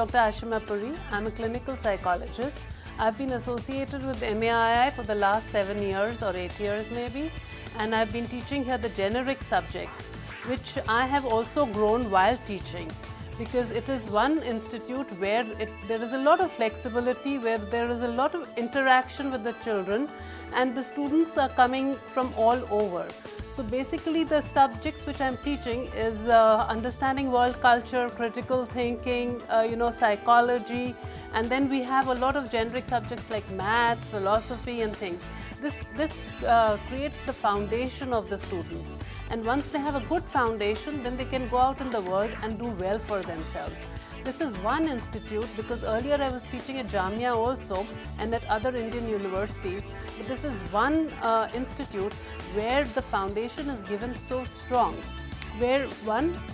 Dr. Ashima Puri. I'm a clinical psychologist. I've been associated with MAII for the last 7 years or 8 years maybe, and I've been teaching here the generic subjects, which I have also grown while teaching, because it is one institute where there is a lot of flexibility, where there is a lot of interaction with the children, and the students are coming from all over. So basically the subjects which I'm teaching is understanding world culture, critical thinking, psychology, and then we have a lot of generic subjects like maths, philosophy and things. This creates the foundation of the students, and once they have a good foundation, then they can go out in the world and do well for themselves. This is one institute, because earlier I was teaching at Jamia also and at other Indian universities, but this is one institute where the foundation is given so strong, where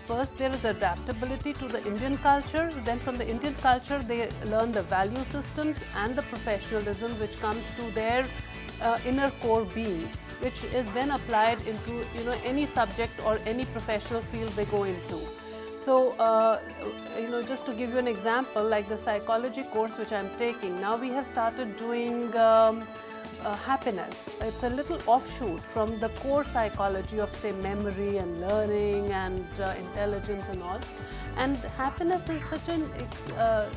first there is adaptability to the Indian culture, then from the Indian culture they learn the value systems and the professionalism which comes to their inner core being, which is then applied into any subject or any professional field they go into. So, just to give you an example, like the psychology course which I'm taking, now we have started doing happiness. It's a little offshoot from the core psychology of, say, memory and learning and intelligence and all. And happiness is such a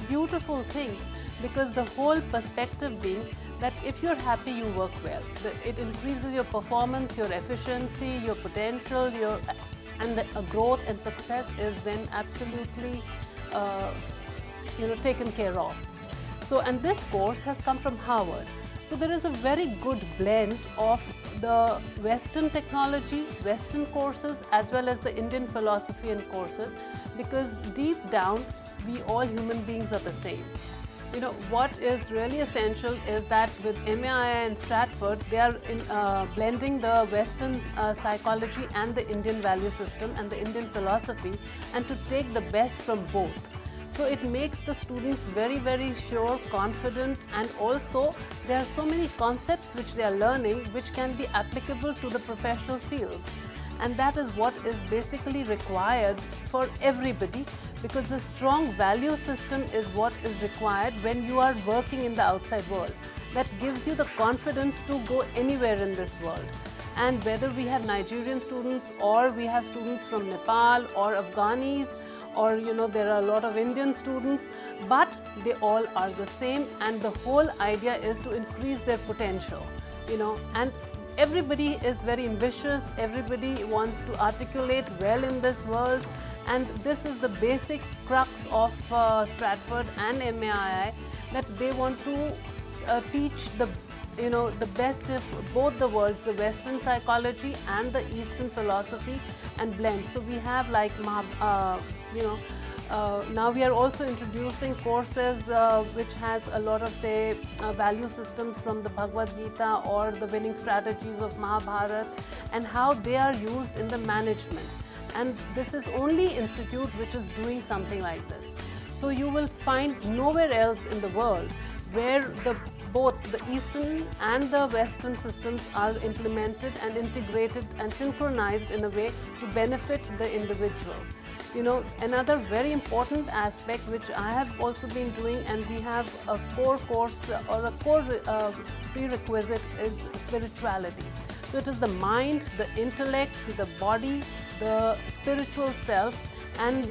beautiful thing, because the whole perspective being that if you're happy, you work well. It increases your performance, your efficiency, your potential, and the growth and success is then absolutely taken care of. So, and this course has come from Harvard. So there is a very good blend of the Western technology, Western courses, as well as the Indian philosophy and courses, because deep down, we all human beings are the same. What is really essential is that with MAII and Stratford, they are blending the Western psychology and the Indian value system and the Indian philosophy, and to take the best from both. So it makes the students very, very sure, confident, and also there are so many concepts which they are learning which can be applicable to the professional fields. And that is what is basically required for everybody, because the strong value system is what is required when you are working in the outside world. That gives you the confidence to go anywhere in this world. And whether we have Nigerian students or we have students from Nepal or Afghanis, or there are a lot of Indian students, but they all are the same, and the whole idea is to increase their potential, and everybody is very ambitious, everybody wants to articulate well in this world, and this is the basic crux of Stratford and MAII, that they want to teach the best of both the worlds, the Western psychology and the Eastern philosophy, and blend. So we have like now we are also introducing courses which has a lot of, say, value systems from the Bhagavad Gita or the winning strategies of Mahabharata, and how they are used in the management. And this is only institute which is doing something like this. So you will find nowhere else in the world where both the Eastern and the Western systems are implemented and integrated and synchronized in a way to benefit the individual. Another very important aspect which I have also been doing, and we have a core course or a core prerequisite, is spirituality. So it is the mind, the intellect, the body, the spiritual self, and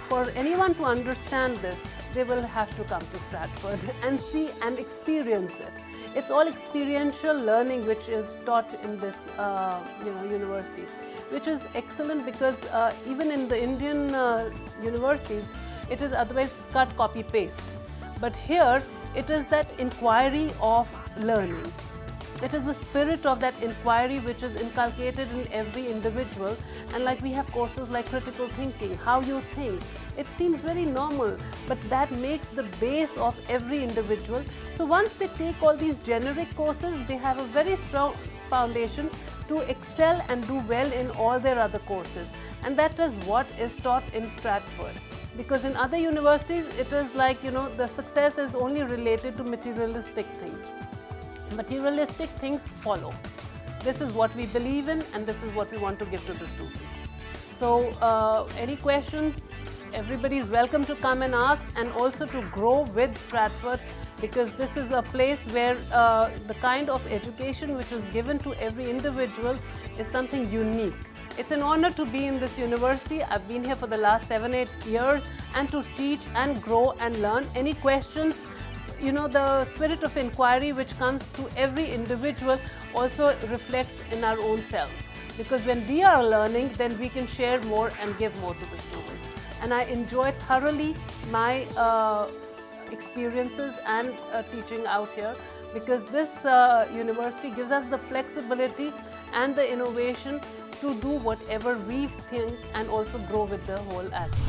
for anyone to understand this, they will have to come to Stratford and see and experience it. It's all experiential learning which is taught in this university, which is excellent, because even in the Indian universities, it is otherwise cut, copy, paste. But here, it is that inquiry of learning. It is the spirit of that inquiry which is inculcated in every individual. And like we have courses like critical thinking, how you think. It seems very normal, but that makes the base of every individual. So once they take all these generic courses, they have a very strong foundation to excel and do well in all their other courses. And that is what is taught in Stratford. Because in other universities, it is like, the success is only related to materialistic things. Materialistic things follow. This is what we believe in, and this is what we want to give to the students. So, any questions? everybody is welcome to come and ask, and also to grow with Stratford, because this is a place where the kind of education which is given to every individual is something unique. It's an honor to be in this university. I've been here for the last 7-8 years, and to teach and grow and learn. Any questions, you know, the spirit of inquiry which comes to every individual also reflects in our own selves. Because when we are learning, then we can share more and give more to the students. And I enjoy thoroughly my experiences and teaching out here, because this university gives us the flexibility and the innovation to do whatever we think and also grow with the whole aspect.